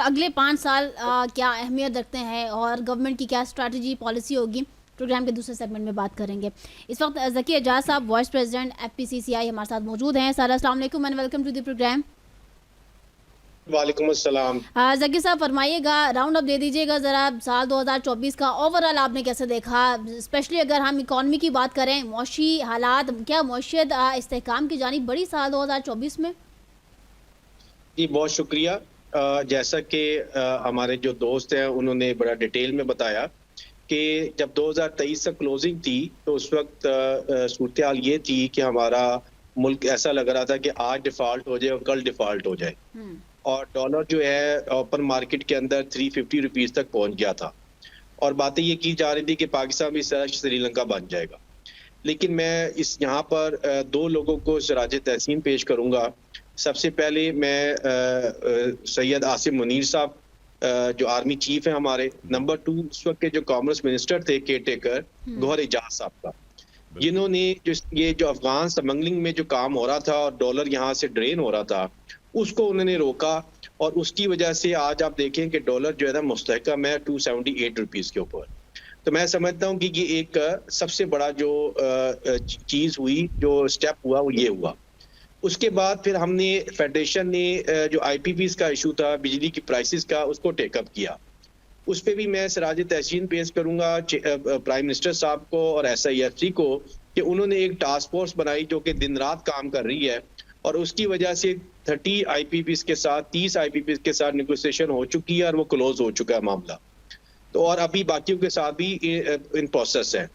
अगले 5 साल क्या अहमियत रखते हैं और गवर्नमेंट की क्या स्ट्रैटेजी पॉलिसी होगी, प्रोग्राम के दूसरे सेगमेंट में बात करेंगे। इस वक्त ज़की एजाज साहब, वाइस प्रेसिडेंट FPCCI हमारे साथ मौजूद हैं। सर, अस्सलाम वालेकुम and welcome to the program. वालेकुम अस्सलाम। ज़की साहब, फरमाइएगा, राउंड अप दे दीजिएगा ज़रा, साल 2024 का ओवरऑल आपने कैसे देखा, स्पेशली अगर हम इकॉनमी की बात करें, मौशी हालात, क्या मौशियत इस्तेहकाम की जानिब बढ़ी साल 2024 में? जी, बहुत शुक्रिया। जैसा कि हमारे जो दोस्त हैं उन्होंने बड़ा डिटेल में बताया कि जब 2023 से क्लोजिंग थी तो उस वक्त सूरत हाल ये थी कि हमारा मुल्क ऐसा लग रहा था कि आज डिफ़ॉल्ट हो जाए और कल डिफ़ॉल्ट हो जाए, और डॉलर जो है ओपन मार्केट के अंदर 350 रुपीज़ तक पहुंच गया था, और बातें ये की जा रही थी कि पाकिस्तान भी श्रीलंका बन जाएगा। लेकिन मैं इस यहाँ पर दो लोगों को सराज तहसीन पेश करूंगा। सबसे पहले मैं सैयद आसिम मुनीर साहब, जो आर्मी चीफ है हमारे। नंबर 2, उस वक्त के जो कॉमर्स मिनिस्टर थे केयर टेकर, गौहर एजाज साहब का, जिन्होंने ये जो अफगान स्मगलिंग में जो काम हो रहा था और डॉलर यहाँ से ड्रेन हो रहा था, उसको उन्होंने रोका, और उसकी वजह से आज आप देखें कि डॉलर जो है ना मुस्तहकम है 278 रुपीज़ के ऊपर। तो मैं समझता हूँ कि ये एक सबसे बड़ा जो चीज़ हुई, जो स्टेप हुआ, वो ये हुआ। उसके बाद फिर हमने फेडरेशन ने जो IPPs का इशू था, बिजली की प्राइसेस का, उसको टेकअप किया। उस पर भी मैं सराज तहसीन पेश करूंगा प्राइम मिनिस्टर साहब को और SIFC को, कि उन्होंने एक टास्क फोर्स बनाई जो कि दिन रात काम कर रही है, और उसकी वजह से 30 IPPs के साथ, 30 IPPs के साथ नेगोशिएशन हो चुकी है और वो क्लोज हो चुका है मामला। तो और अभी बाकियों के साथ भी इन प्रोसेस है।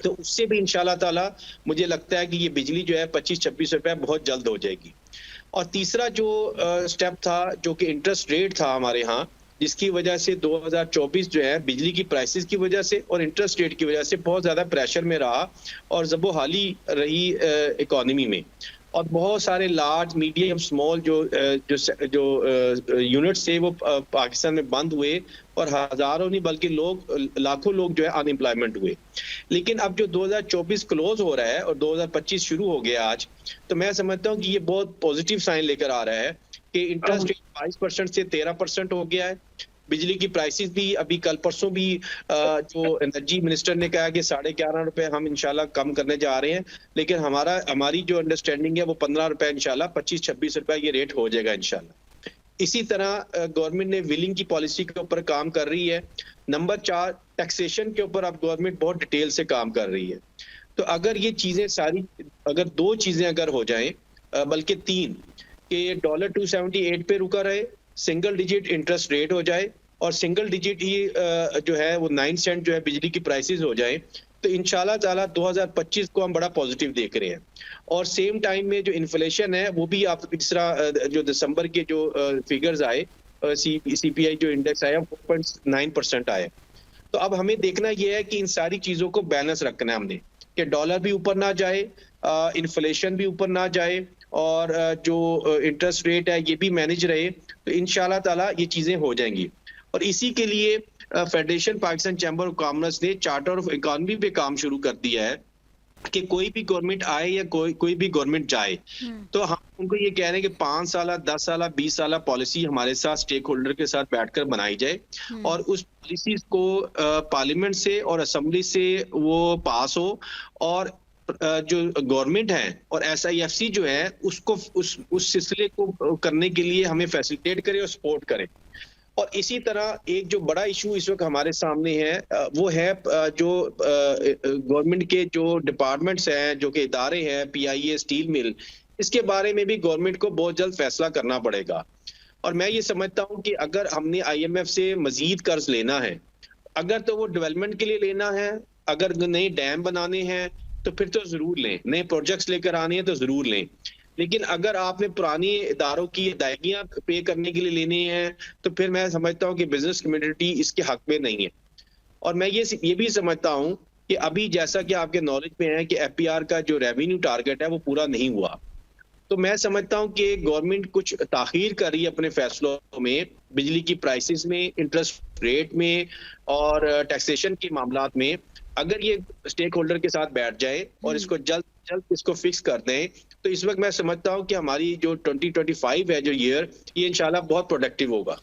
तो उससे भी इंशाल्लाह ताला मुझे लगता है कि ये बिजली जो है 25-26 रुपए बहुत जल्द हो जाएगी। और तीसरा जो स्टेप था, जो कि इंटरेस्ट रेट था हमारे यहाँ, जिसकी वजह से 2024 जो है बिजली की प्राइसेस की वजह से और इंटरेस्ट रेट की वजह से बहुत ज़्यादा प्रेशर में रहा और ज़बो-हाली रही इकोनॉमी में, और बहुत सारे लार्ज, मीडियम, स्मॉल जो यूनिट्स थे वो पाकिस्तान में बंद हुए, और हज़ारों नहीं बल्कि लाखों लोग जो है अनएम्प्लॉयमेंट हुए। लेकिन अब जो 2024 क्लोज हो रहा है और 2025 शुरू हो गया आज, तो मैं समझता हूँ कि ये बहुत पॉजिटिव साइन लेकर आ रहा है कि इंटरेस्ट रेट 22% से 13% हो गया है। बिजली की प्राइसेस भी अभी कल परसों भी जो एनर्जी मिनिस्टर ने कहा कि 11.5 रुपए हम इंशाल्लाह कम करने जा रहे हैं, लेकिन हमारी जो अंडरस्टैंडिंग है वो 15 रुपए इंशाल्लाह, 25-26 रुपए ये रेट हो जाएगा इंशाल्लाह। इसी तरह गवर्नमेंट ने विलिंग की पॉलिसी के ऊपर काम कर रही है। नंबर 4, टैक्सेशन के ऊपर अब गवर्नमेंट बहुत डिटेल से काम कर रही है। तो अगर ये चीजें सारी, अगर 2 चीजें अगर हो जाएं, बल्कि 3, कि डॉलर 278 पे रुका रहे, सिंगल डिजिट इंटरेस्ट रेट हो जाए, और सिंगल डिजिट ही जो है वो 9 सेंट जो है बिजली की प्राइसेस हो जाए, तो इंशाल्लाह ताला 2025 को हम बड़ा पॉजिटिव देख रहे हैं। और सेम टाइम में जो इन्फ्लेशन है वो भी आप इस तरह, जो दिसंबर के जो फिगर्स आए, CPI जो इंडेक्स आया 4.9% आए। तो अब हमें देखना यह है कि इन सारी चीजों को बैलेंस रखना है हमने, कि डॉलर भी ऊपर ना जाए, इन्फ्लेशन भी ऊपर ना जाए, और जो इंटरेस्ट रेट है ये भी मैनेज रहे, तो इंशाल्लाह ताला ये चीजें हो जाएंगी। और इसी के लिए federation Pakistan chamber of commerce ने चार्टर ऑफ इकोनॉमी पे काम शुरू कर दिया है कि कोई भी गवर्नमेंट आए या कोई भी गवर्नमेंट जाए, तो हम उनको ये कह रहे हैं कि 5 साल, 10 साल, 20 साल पॉलिसी हमारे साथ स्टेक होल्डर के साथ बैठकर बनाई जाए, और उस पॉलिसी को पार्लियामेंट से और असेंबली से वो पास हो, और जो गवर्नमेंट है और SIFC जो है उसको उस सिलसिले को करने के लिए हमें फैसिलिटेट करे और सपोर्ट करे। और इसी तरह एक जो बड़ा इशू इस वक्त हमारे सामने है, वो है जो गवर्नमेंट के जो डिपार्टमेंट्स हैं, जो कि इदारे हैं, PIA, स्टील मिल, इसके बारे में भी गवर्नमेंट को बहुत जल्द फैसला करना पड़ेगा। और मैं ये समझता हूँ कि अगर हमने IMF से मजीद कर्ज लेना है, अगर तो वो डेवलपमेंट के लिए लेना है, अगर नए डैम बनाने हैं तो फिर तो जरूर लें, नए प्रोजेक्ट्स लेकर आने हैं तो जरूर लें। लेकिन अगर आपने पुरानी इदारों की अदायगियां पे करने के लिए लेनी है, तो फिर मैं समझता हूं कि बिजनेस कम्युनिटी इसके हक में नहीं है। और मैं ये भी समझता हूं कि अभी जैसा कि आपके नॉलेज में है कि FPR का जो रेवेन्यू टारगेट है वो पूरा नहीं हुआ, तो मैं समझता हूं कि गवर्नमेंट कुछ ताखीर कर रही है अपने फैसलों में, बिजली की प्राइसेस में, इंटरेस्ट रेट में, और टैक्सेशन के मामलात में। अगर ये स्टेक होल्डर के साथ बैठ जाए और इसको जल्द जल्द इसको फिक्स कर दें, तो इस वक्त मैं समझता हूं कि हमारी जो 2025 है जो ईयर, ये इंशाल्लाह बहुत प्रोडक्टिव होगा।